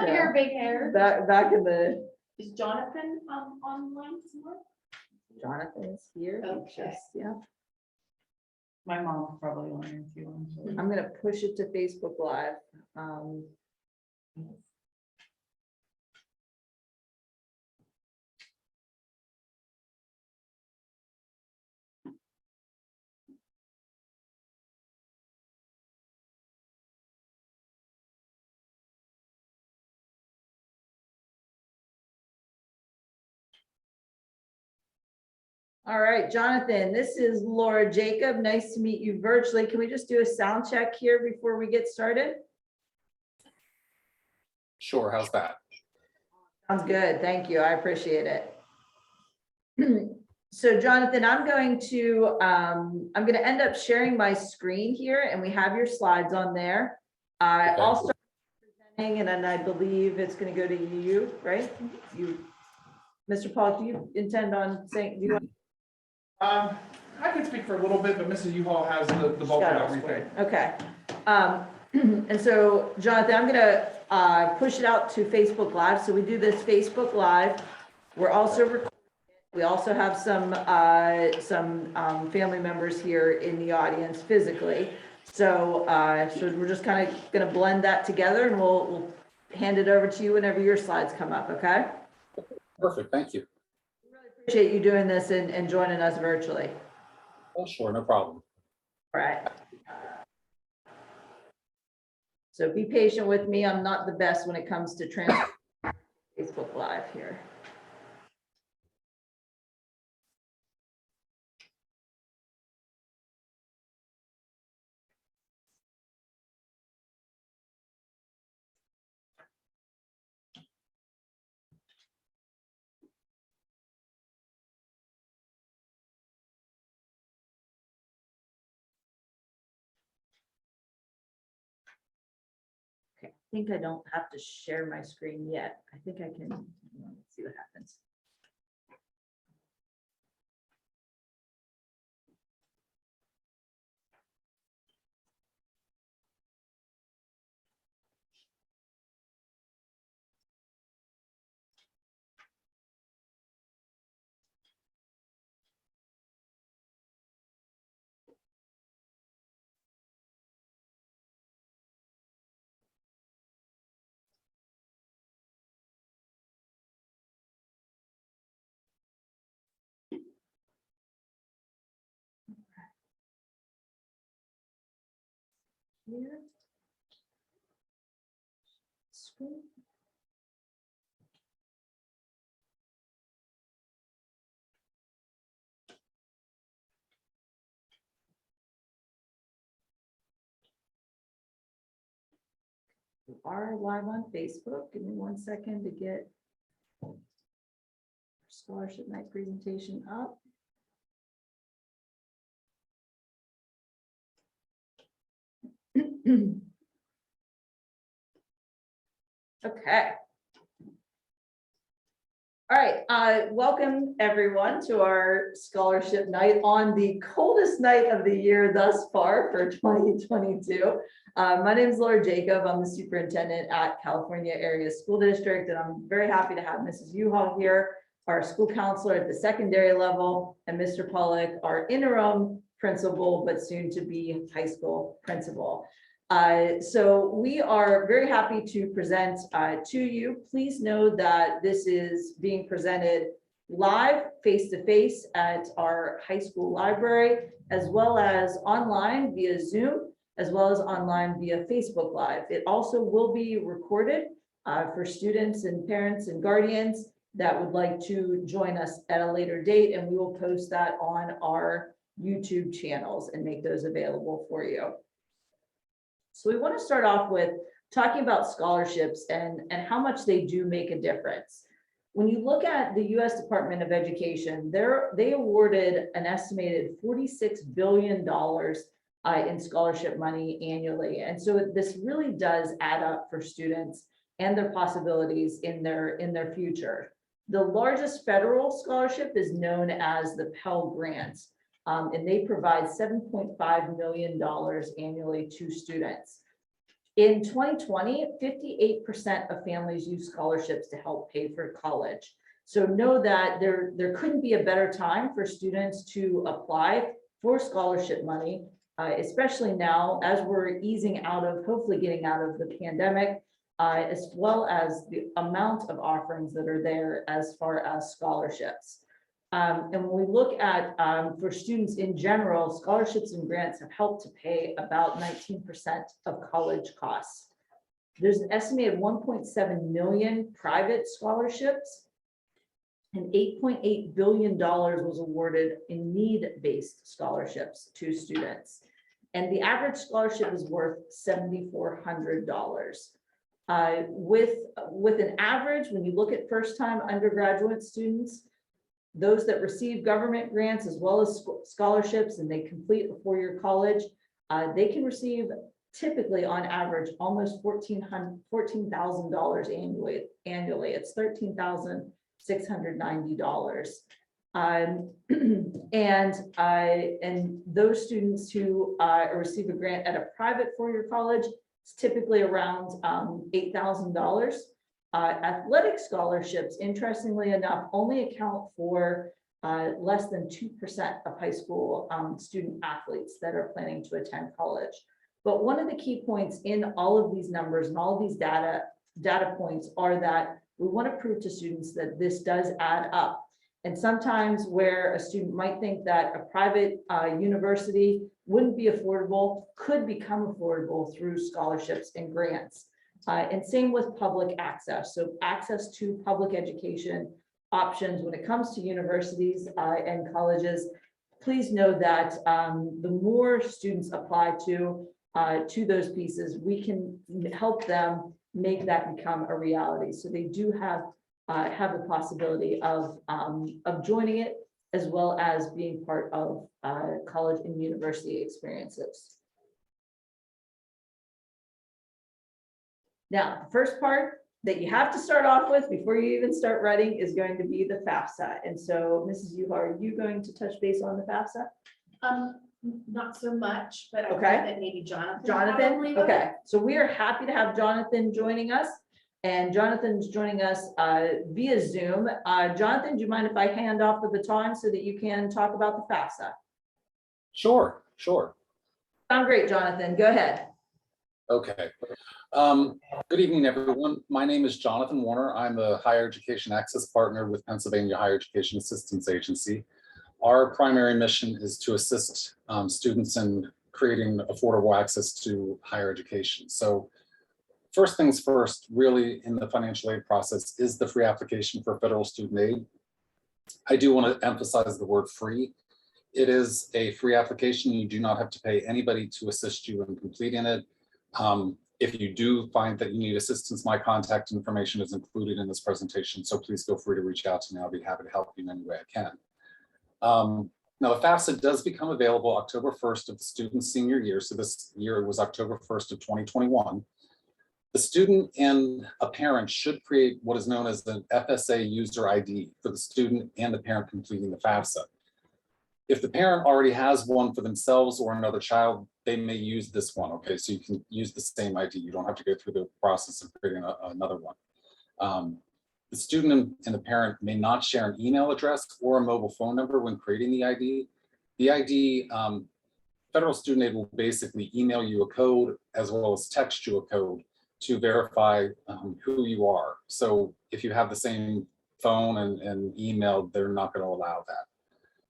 of Yeah. your big hair. Back in the, Is Jonathan online somewhere? Jonathan's here. Okay. Just, yeah. My mom's probably on there too. I'm gonna push it to Facebook Live. All right, Jonathan, this is Laura Jacob. Nice to meet you virtually. Can we just do a sound check here before we get started? Sure, how's that? Sounds good. Thank you. I appreciate it. So Jonathan, I'm going to end up sharing my screen here, and we have your slides on there. Okay. I'll start presenting, and then I believe it's going to go to you, right? You, Mr. Paul, do you intend on saying, do you want? I can speak for a little bit, but Mrs. U-Haul has the bulk of everything. Okay. And so Jonathan, I'm gonna push it out to Facebook Live. So we do this Facebook Live. We're also recording it. We also have some family members here in the audience physically. So so we're just kind of gonna blend that together, and we'll hand it over to you whenever your slides come up. Okay. Perfect, thank you. Really appreciate you doing this and joining us virtually. Oh, sure, no problem. All right. So be patient with me. I'm not the best when it comes to transfer Facebook Live here. Okay, I think I don't have to share my screen yet. I think I can, let's see what happens. Here. Screen. We are live on Facebook. Give me 1 second to get scholarship night presentation up. Okay. All right, welcome everyone to our scholarship night on the coldest night of the year thus far for 2022. My name is Laura Jacob. I'm the superintendent at California Area School District, and I'm very happy to have Mrs. U-Haul here, our school counselor at the secondary level, and Mr. Pollock, our interim principal, but soon to be high school principal. So we are very happy to present to you. Please know that this is being presented live, face-to-face at our high school library, as well as online via Zoom, as well as online via Facebook Live. It also will be recorded for students and parents and guardians that would like to join us at a later date, and we will post that on our YouTube channels and make those available for you. So we want to start off with talking about scholarships and how much they do make a difference. When you look at the U.S. Department of Education, they awarded an estimated $46 billion in scholarship money annually. And so this really does add up for students and their possibilities in their future. The largest federal scholarship is known as the Pell Grant. And they provide $7.5 million annually to students. In 2020, 58% of families use scholarships to help pay for college. So know that there couldn't be a better time for students to apply for scholarship money, especially now as we're easing out of, hopefully getting out of the pandemic, as well as the amount of offerings that are there as far as scholarships. And when we look at, for students in general, scholarships and grants have helped to pay about 19% of college costs. There's an estimated 1.7 million private scholarships, and $8.8 billion was awarded in need-based scholarships to students. And the average scholarship is worth $7,400. With an average, when you look at first-time undergraduate students, those that receive government grants as well as scholarships and they complete a four-year college, they can receive typically on average almost $14,000 annually. It's $13,690. And those students who receive a grant at a private four-year college, it's typically around $8,000. Athletic scholarships, interestingly enough, only account for less than 2% of high school student athletes that are planning to attend college. But one of the key points in all of these numbers and all of these data points are that we want to prove to students that this does add up. And sometimes where a student might think that a private university wouldn't be affordable, could become affordable through scholarships and grants. And same with public access. So access to public education options when it comes to universities and colleges. Please know that the more students apply to those pieces, we can help them make that become a reality. So they do have the possibility of joining it, as well as being part of college and university experiences. Now, the first part that you have to start off with before you even start writing is going to be the FAFSA. And so, Mrs. Yuha, are you going to touch base on the FAFSA? Not so much, but I Okay. think that maybe Jonathan. probably would. Okay. So we are happy to have Jonathan joining us. And Jonathan's joining us via Zoom. Jonathan, do you mind if I hand off the baton so that you can talk about the FAFSA? Sure. Sound great, Jonathan. Go ahead. Okay. Good evening, everyone. My name is Jonathan Warner. I'm a higher education access partner with Pennsylvania Higher Education Assistance Agency. Our primary mission is to assist students in creating affordable access to higher education. So first things first, really in the financial aid process is the free application for federal student aid. I do want to emphasize the word free. It is a free application. You do not have to pay anybody to assist you in completing it. If you do find that you need assistance, my contact information is included in this presentation, so please feel free to reach out to me. I'll be happy to help you in any way I can. Now, the FAFSA does become available October 1st of the student's senior year. So this year it was October 1st of 2021. The student and a parent should create what is known as an FSA user ID for the student and the parent completing the FAFSA. If the parent already has one for themselves or another child, they may use this one. Okay, so you can use the same ID. You don't have to go through the process of creating another one. The student and the parent may not share an email address or a mobile phone number when creating the ID. The ID, federal student aid will basically email you a code as well as text you a code to verify who you are. So if you have the same phone and email, they're not going to allow that.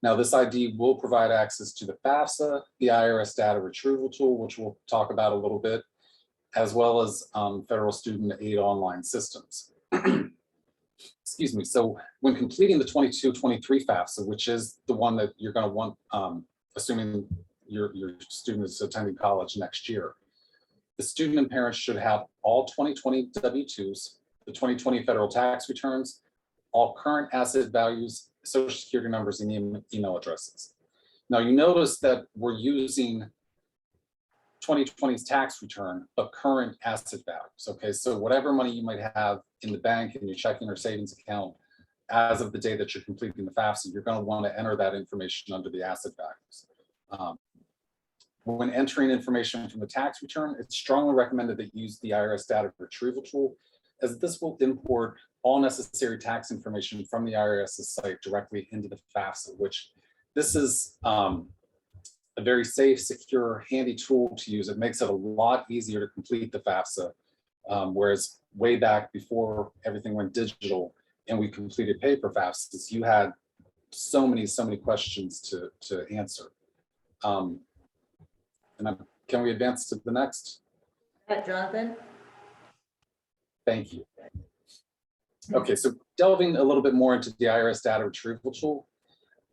Now, this ID will provide access to the FAFSA, the IRS Data Retrieval tool, which we'll talk about a little bit, as well as federal student aid online systems. Excuse me. So when completing the 22-23 FAFSA, which is the one that you're going to want, assuming your student is attending college next year, the student and parents should have all 2020 W-2s, the 2020 federal tax returns, all current asset values, social security numbers, and email addresses. Now you notice that we're using 2020's tax return, but current asset values. Okay, so whatever money you might have in the bank, in your checking or savings account, as of the day that you're completing the FAFSA, you're going to want to enter that information under the asset values. When entering information from the tax return, it's strongly recommended that you use the IRS Data Retrieval tool, as this will import all necessary tax information from the IRS's site directly into the FAFSA, which this is a very safe, secure, handy tool to use. It makes it a lot easier to complete the FAFSA, whereas way back before everything went digital and we completed paper FAFSAs, you had so many questions to answer. Can we advance to the next? Jonathan? Thank you. Okay, so delving a little bit more into the IRS Data Retrieval tool,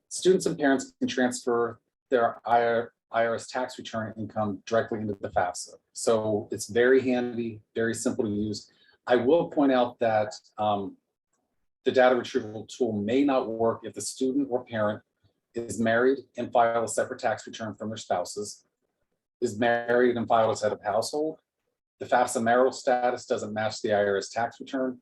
students and parents can transfer their IRS tax return income directly into the FAFSA. So it's very handy, very simple to use. I will point out that the data retrieval tool may not work if the student or parent is married and file a separate tax return from their spouses, is married and filed as head of household, the FAFSA marital status doesn't match the IRS tax return,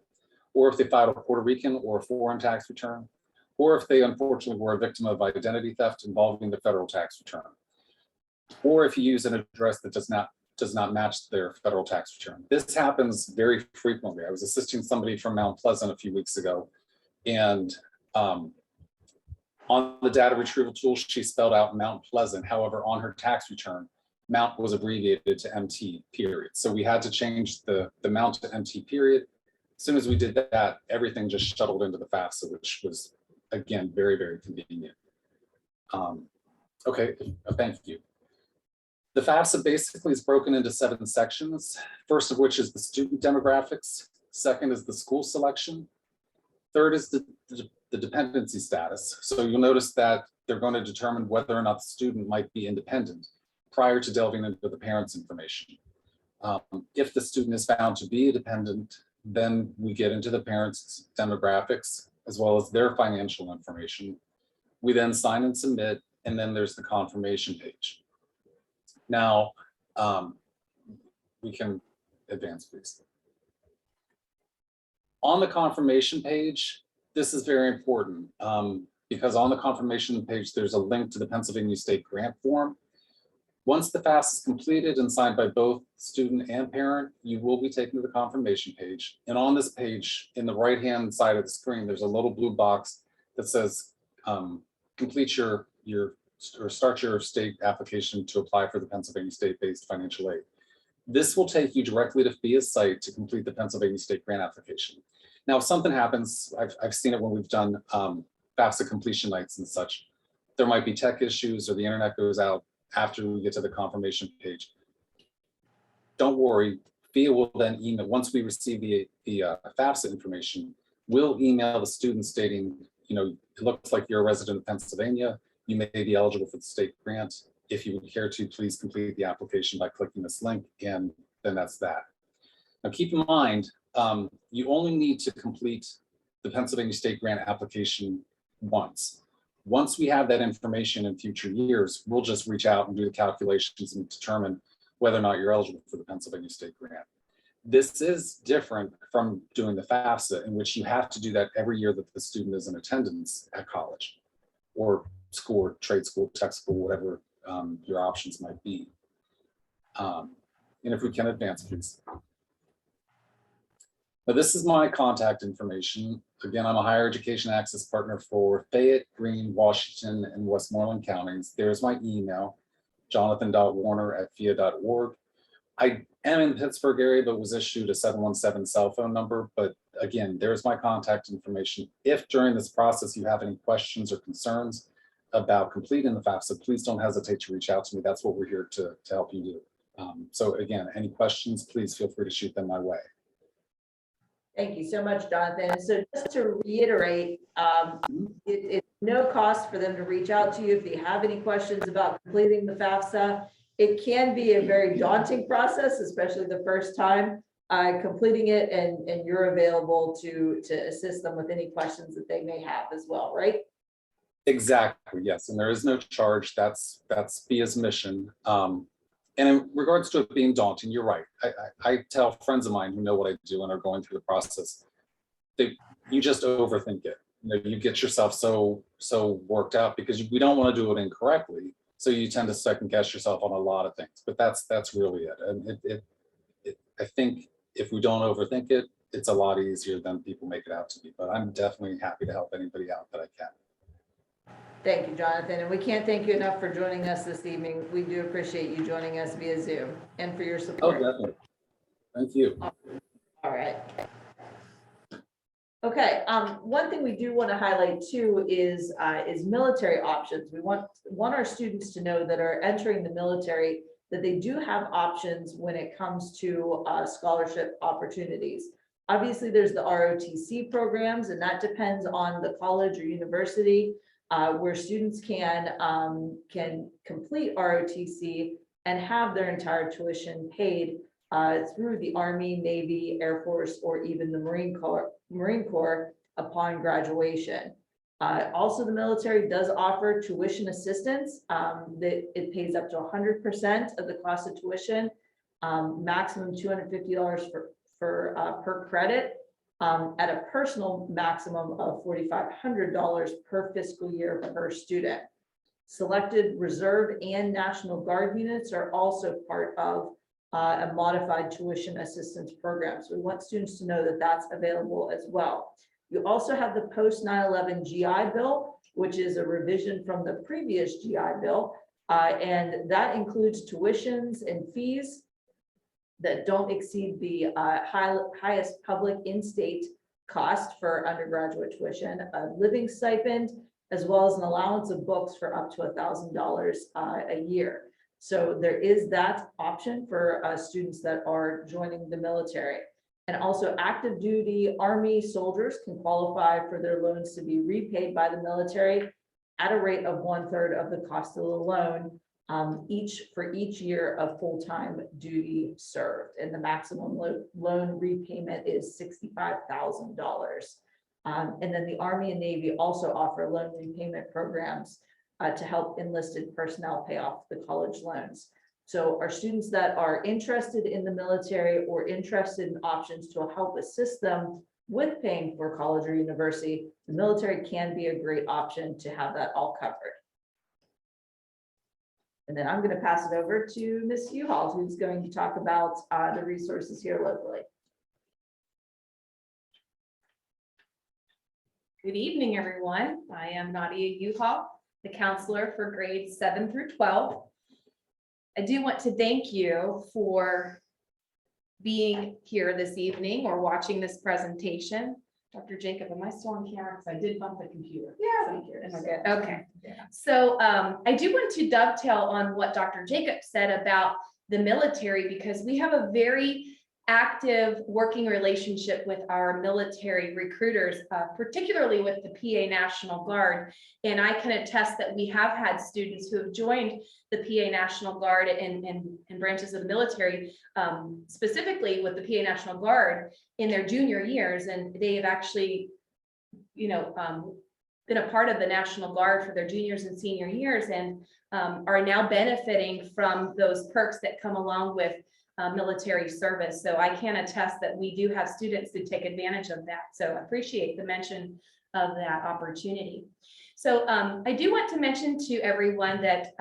or if they filed a Puerto Rican or a foreign tax return, or if they unfortunately were a victim of identity theft involving the federal tax return, or if you use an address that does not match their federal tax return. This happens very frequently. I was assisting somebody from Mount Pleasant a few weeks ago, and on the data retrieval tool, she spelled out Mount Pleasant. However, on her tax return, Mount was abbreviated to MT period. So we had to change the Mount to MT period. As soon as we did that, everything just shuttled into the FAFSA, which was, again, very convenient. Okay, thank you. The FAFSA basically is broken into 7 sections. First of which is the student demographics. Second is the school selection. Third is the dependency status. So you'll notice that they're going to determine whether or not the student might be independent prior to delving into the parents' information. If the student is found to be a dependent, then we get into the parents' demographics as well as their financial information. We then sign and submit, and then there's the confirmation page. Now, we can advance, please. On the confirmation page, this is very important because on the confirmation page, there's a link to the Pennsylvania State Grant Form. Once the FAFSA is completed and signed by both student and parent, you will be taken to the confirmation page. And on this page, in the right-hand side of the screen, there's a little blue box that says complete or start your state application to apply for the Pennsylvania State-based financial aid. This will take you directly to FIA's site to complete the Pennsylvania State grant application. Now, if something happens, I've seen it when we've done FAFSA completion nights and such, there might be tech issues or the internet goes out after we get to the confirmation page. Don't worry, FIA will then email, once we receive the FAFSA information, we'll email the student stating, you know, it looks like you're a resident of Pennsylvania, you may be eligible for the state grant. If you would care to, please complete the application by clicking this link, and then that's that. Now keep in mind, you only need to complete the Pennsylvania State grant application once. Once we have that information in future years, we'll just reach out and do the calculations and determine whether or not you're eligible for the Pennsylvania State grant. This is different from doing the FAFSA, in which you have to do that every year that the student is in attendance at college or school or trade school, tech school, whatever your options might be. And if we can advance, please. Now, this is my contact information. Again, I'm a higher education access partner for Fayette, Greene, Washington, and Westmoreland counties. There's my email, jonathan.warner@fia.org. I am in the Pittsburgh area, but was issued a 717 cell phone number. But again, there's my contact information. If during this process you have any questions or concerns about completing the FAFSA, please don't hesitate to reach out to me. That's what we're here to help you do. So again, any questions, please feel free to shoot them my way. Thank you so much, Jonathan. So just to reiterate, it's no cost for them to reach out to you if they have any questions about completing the FAFSA. It can be a very daunting process, especially the first time completing it, and you're available to assist them with any questions that they may have as well, right? Exactly, yes, and there is no charge. That's FIA's mission. And in regards to it being daunting, you're right. I tell friends of mine who know what I do and are going through the process, you just overthink it. You know, you get yourself so worked out because we don't want to do it incorrectly. So you tend to second guess yourself on a lot of things, but that's really it. And I think if we don't overthink it, it's a lot easier than people make it out to be. But I'm definitely happy to help anybody out that I can. Thank you, Jonathan, and we can't thank you enough for joining us this evening. We do appreciate you joining us via Zoom and for your Oh, support. definitely. Thank you. All right. Okay, one thing we do want to highlight too is military options. We want our students to know that are entering the military that they do have options when it comes to scholarship opportunities. Obviously, there's the ROTC programs, and that depends on the college or university where students can complete ROTC and have their entire tuition paid through the Army, Navy, Air Force, or even the Marine Corps upon graduation. Also, the military does offer tuition assistance that it pays up to 100% of the cost of tuition, maximum $250 per credit, at a personal maximum of $4,500 per fiscal year per student. Selected Reserve and National Guard units are also part of a modified tuition assistance program. So we want students to know that that's available as well. You also have the post 9/11 GI Bill, which is a revision from the previous GI Bill. And that includes tuitions and fees that don't exceed the highest public in-state cost for undergraduate tuition, a living stipend, as well as an allowance of books for up to $1,000 a year. So there is that option for students that are joining the military. And also active duty Army soldiers can qualify for their loans to be repaid by the military at a rate of 1/3 of the cost of the loan for each year of full-time duty served. And the maximum loan repayment is $65,000. And then the Army and Navy also offer loan repayment programs to help enlisted personnel pay off the college loans. So our students that are interested in the military or interested in options to help assist them with paying for college or university, the military can be a great option to have that all covered. And then I'm going to pass it over to Ms. Uhall, who's going to talk about the resources here locally. Good evening, everyone. I am Nadia Uhall, the counselor for grades 7 through 12. I do want to thank you for being here this evening or watching this presentation. Dr. Jacob, am I still on camera? Because I did bump the computer. Yeah. Am I good? Okay. So I do want to dovetail on what Dr. Jacob said about the military, because we have a very active working relationship with our military recruiters, particularly with the PA National Guard. And I can attest that we have had students who have joined the PA National Guard and branches of the military, specifically with the PA National Guard in their junior years. And they have actually, been a part of the National Guard for their juniors and senior years, and are now benefiting from those perks that come along with military service. So I can attest that we do have students who take advantage of that. So I appreciate the mention of that opportunity. So I do want to mention to everyone that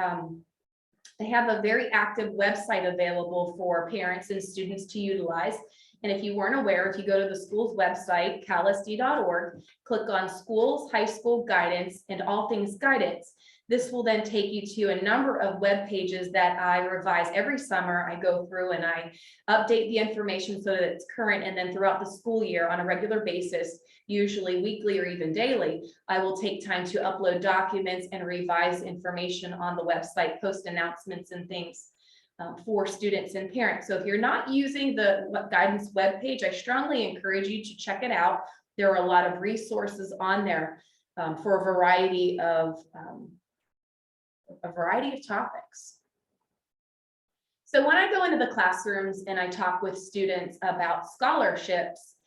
they have a very active website available for parents and students to utilize. And if you weren't aware, if you go to the school's website, calisd.org, click on schools, high school guidance, and all things guidance. This will then take you to a number of web pages that I revise every summer. I go through and I update the information so that it's current, and then throughout the school year on a regular basis, usually weekly or even daily, I will take time to upload documents and revise information on the website, post announcements and things for students and parents. So if you're not using the guidance web page, I strongly encourage you to check it out. There are a lot of resources on there for a variety of topics. So when I go into the classrooms and I talk with students about scholarships,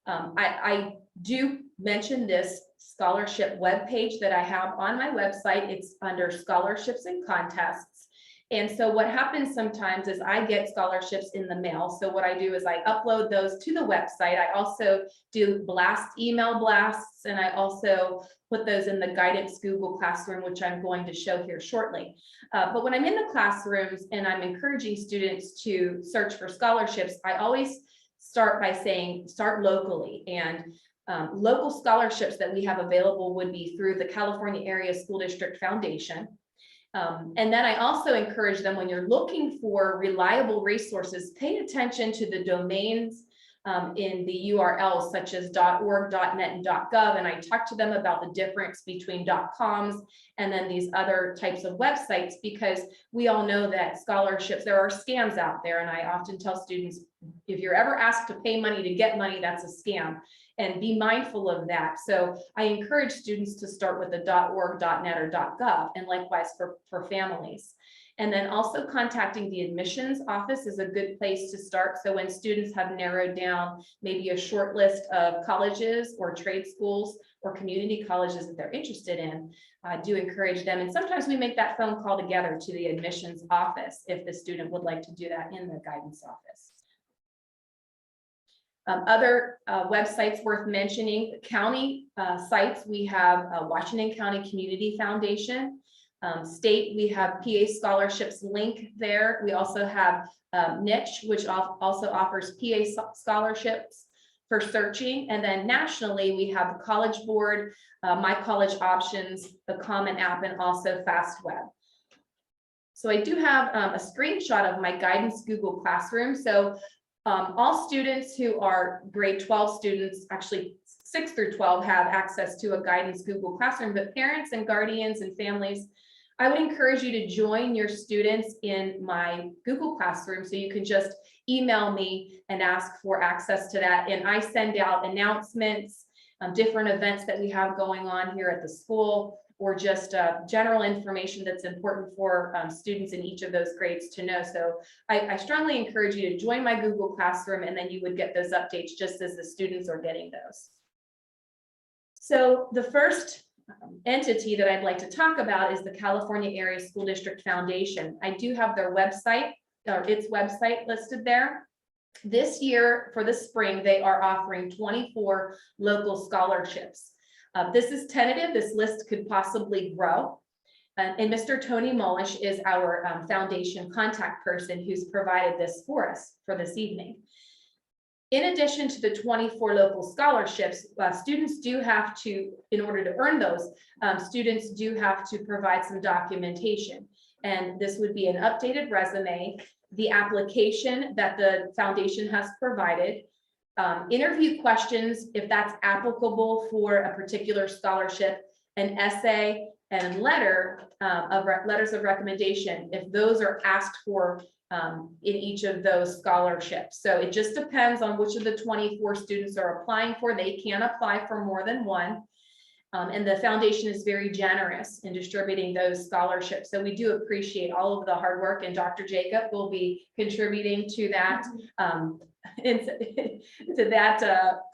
I do mention this scholarship webpage that I have on my website. It's under scholarships and contests. And so what happens sometimes is I get scholarships in the mail. So what I do is I upload those to the website. I also do email blasts, and I also put those in the guidance Google Classroom, which I'm going to show here shortly. But when I'm in the classrooms and I'm encouraging students to search for scholarships, I always start by saying, start locally. And local scholarships that we have available would be through the California Area School District Foundation. And then I also encourage them, when you're looking for reliable resources, pay attention to the domains in the URLs such as .org, .net, and .gov. And I talk to them about the difference between .coms and then these other types of websites, because we all know that scholarships, there are scams out there. And I often tell students, if you're ever asked to pay money to get money, that's a scam. And be mindful of that. So I encourage students to start with the .org, .net, or .gov, and likewise for families. And then also contacting the admissions office is a good place to start. So when students have narrowed down maybe a short list of colleges or trade schools or community colleges that they're interested in, I do encourage them. And sometimes we make that phone call together to the admissions office if the student would like to do that in the guidance office. Other websites worth mentioning, county sites, we have Washington County Community Foundation. State, we have PA Scholarships link there. We also have Niche, which also offers PA scholarships for searching. And then nationally, we have the College Board, My College Options, the Common App, and also FastWeb. So I do have a screenshot of my guidance Google Classroom. So all students who are grade 12 students, actually 6 through 12, have access to a guidance Google Classroom, but parents and guardians and families, I would encourage you to join your students in my Google Classroom. So you can just email me and ask for access to that. And I send out announcements, different events that we have going on here at the school, or just general information that's important for students in each of those grades to know. So I strongly encourage you to join my Google Classroom, and then you would get those updates just as the students are getting those. So the first entity that I'd like to talk about is the California Area School District Foundation. I do have their website, or its website listed there. This year, for the spring, they are offering 24 local scholarships. This is tentative. This list could possibly grow. And Mr. Tony Mullish is our foundation contact person who's provided this for us for this evening. In addition to the 24 local scholarships, students do have to, in order to earn those, students do have to provide some documentation. And this would be an updated resume, the application that the foundation has provided, interview questions, if that's applicable for a particular scholarship, an essay, and letters of recommendation, if those are asked for in each of those scholarships. So it just depends on which of the 24 students are applying for. They can apply for more than one. And the foundation is very generous in distributing those scholarships. So we do appreciate all of the hard work, and Dr. Jacob will be contributing to that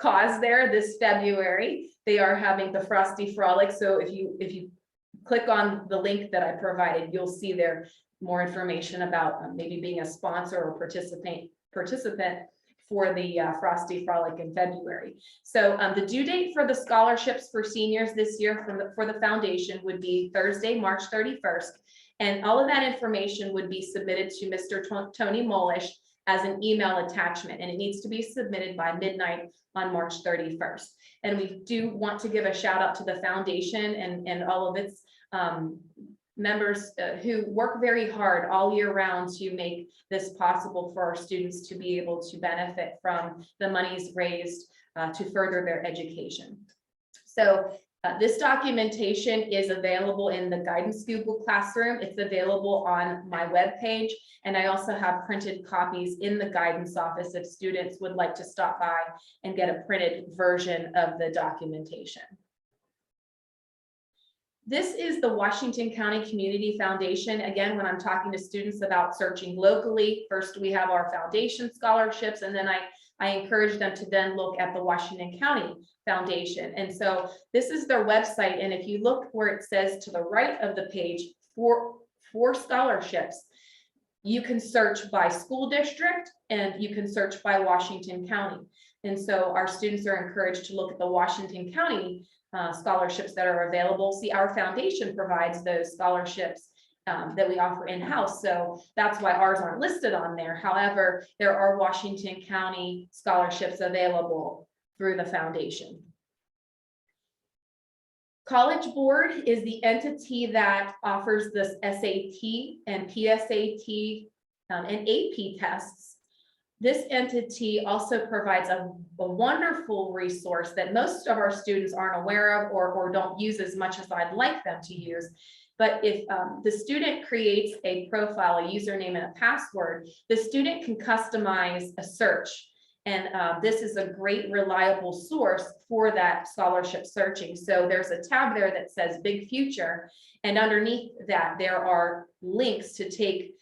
cause there this February. They are having the Frosty Frolic. So if you click on the link that I provided, you'll see there more information about maybe being a sponsor or participant for the Frosty Frolic in February. So the due date for the scholarships for seniors this year for the foundation would be Thursday, March 31st. And all of that information would be submitted to Mr. Tony Mullish as an email attachment, and it needs to be submitted by midnight on March 31st. And we do want to give a shout out to the foundation and all of its members who work very hard all year round to make this possible for our students to be able to benefit from the monies raised to further their education. So this documentation is available in the guidance Google Classroom. It's available on my webpage, and I also have printed copies in the guidance office if students would like to stop by and get a printed version of the documentation. This is the Washington County Community Foundation. Again, when I'm talking to students about searching locally, first we have our foundation scholarships, and then I encourage them to then look at the Washington County Foundation. And so this is their website. And if you look where it says to the right of the page for scholarships, You can search by school district and you can search by Washington County. And so our students are encouraged to look at the Washington County scholarships that are available. See, our foundation provides those scholarships that we offer in-house. So that's why ours aren't listed on there. However, there are Washington County scholarships available through the foundation. College Board is the entity that offers this SAT and PSAT and AP tests. This entity also provides a wonderful resource that most of our students aren't aware of or don't use as much as I'd like them to use. But if the student creates a profile, a username and a password, the student can customize a search. And this is a great reliable source for that scholarship searching. So there's a tab there that says Big Future, and underneath that there are links to take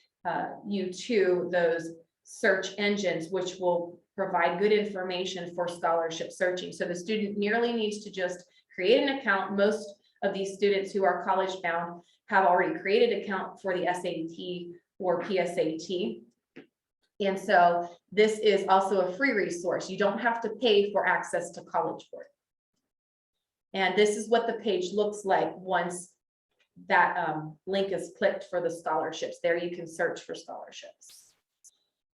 you to those search engines, which will provide good information for scholarship searching. So the student merely needs to just create an account. Most of these students who are college bound have already created an account for the SAT or PSAT. And so this is also a free resource. You don't have to pay for access to College Board. And this is what the page looks like once that link is clicked for the scholarships. There you can search for scholarships.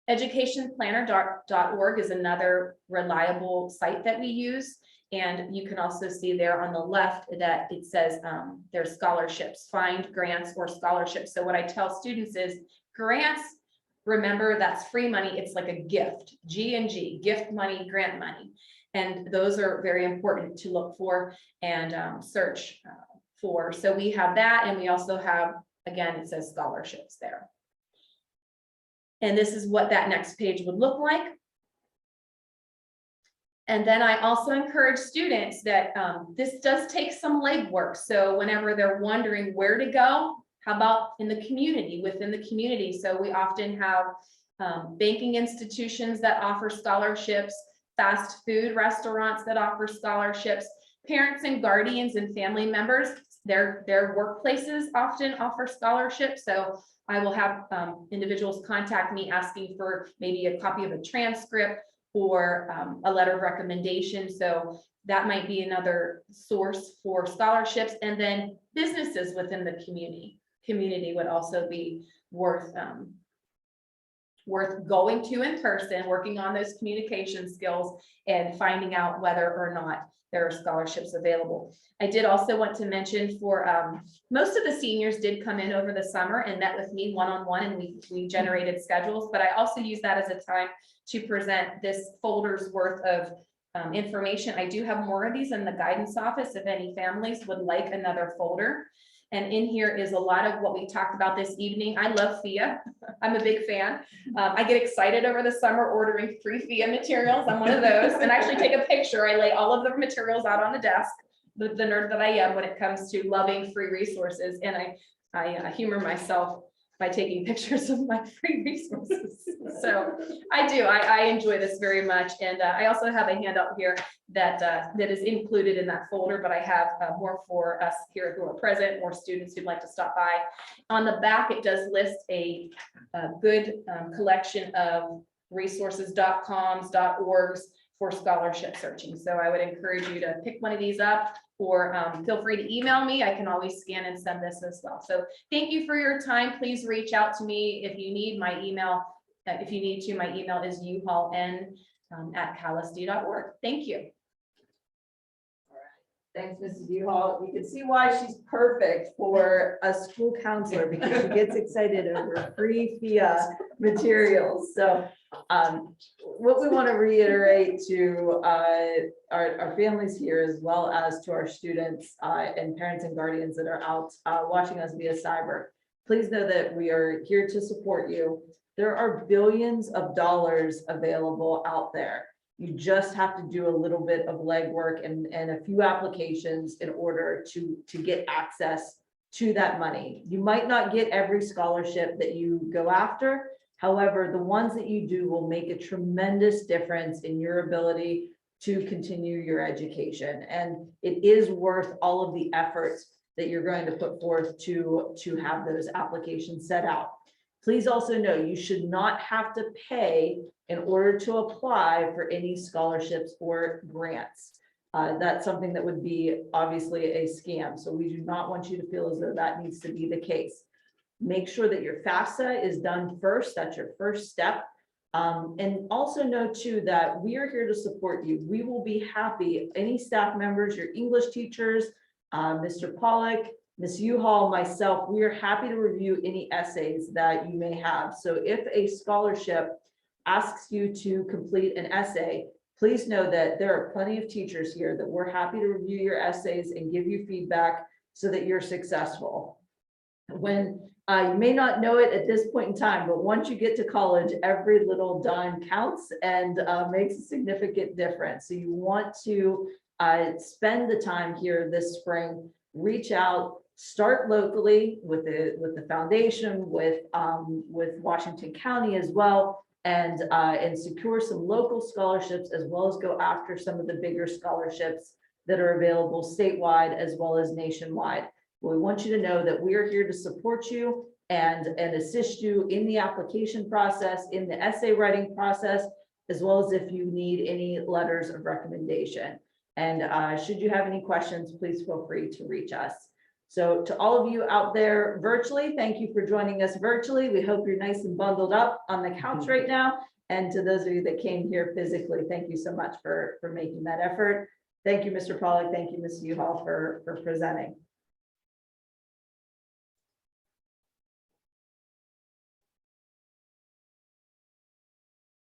Educationplanner.org is another reliable site that we use. And you can also see there on the left that it says there's scholarships, find grants or scholarships. So what I tell students is grants, remember that's free money. It's like a gift, G&G, gift money, grant money. And those are very important to look for and search for. So we have that. And we also have, again, it says scholarships there. And this is what that next page would look like. And then I also encourage students that this does take some legwork. So whenever they're wondering where to go, how about in the community, within the community? So we often have banking institutions that offer scholarships, fast food restaurants that offer scholarships, parents and guardians and family members, their workplaces often offer scholarships. So I will have individuals contact me asking for maybe a copy of a transcript or a letter of recommendation. So that might be another source for scholarships. And then businesses within the community would also be worth going to in person, working on those communication skills and finding out whether or not there are scholarships available. I did also want to mention for most of the seniors did come in over the summer and met with me one-on-one, and we generated schedules, but I also use that as a time to present this folder's worth of information. I do have more of these in the guidance office if any families would like another folder. And in here is a lot of what we talked about this evening. I love FIA. I'm a big fan. I get excited over the summer ordering free FIA materials. I'm one of those. And I actually take a picture. I lay all of the materials out on the desk, the nerd that I am when it comes to loving free resources. And I humor myself by taking pictures of my free resources. So I do, I enjoy this very much. And I also have a handout here that is included in that folder, but I have more for us here who are present, more students who'd like to stop by. On the back, it does list a good collection of resources.coms, .orgs for scholarship searching. So I would encourage you to pick one of these up, or feel free to email me. I can always scan and send this as well. So thank you for your time. Please reach out to me if you need my email. If you need to, my email is uhalln@calisd.org. Thank you. Thanks, Mrs. U-Haul. You can see why she's perfect for a school counselor, because she gets excited over free FIA materials. So what we want to reiterate to our families here, as well as to our students and parents and guardians that are out watching us via cyber, please know that we are here to support you. There are billions of dollars available out there. You just have to do a little bit of legwork and a few applications in order to get access to that money. You might not get every scholarship that you go after. However, the ones that you do will make a tremendous difference in your ability to continue your education. And it is worth all of the efforts that you're going to put forth to have those applications set out. Please also know you should not have to pay in order to apply for any scholarships or grants. That's something that would be obviously a scam. So we do not want you to feel as though that needs to be the case. Make sure that your FAFSA is done first. That's your first step. And also know too that we are here to support you. We will be happy, any staff members, your English teachers, Mr. Pollock, Ms. Uhall, myself, we are happy to review any essays that you may have. So if a scholarship asks you to complete an essay, please know that there are plenty of teachers here that we're happy to review your essays and give you feedback so that you're successful. When you may not know it at this point in time, but once you get to college, every little dime counts and makes a significant difference. So you want to spend the time here this spring, reach out, start locally with the foundation, with Washington County as well, and secure some local scholarships, as well as go after some of the bigger scholarships that are available statewide as well as nationwide. We want you to know that we are here to support you and assist you in the application process, in the essay writing process, as well as if you need any letters of recommendation. And should you have any questions, please feel free to reach us. So to all of you out there virtually, thank you for joining us virtually. We hope you're nice and bundled up on the couch right now. And to those of you that came here physically, thank you so much for making that effort. Thank you, Mr. Pollock. Thank you, Ms. Uhall, for presenting.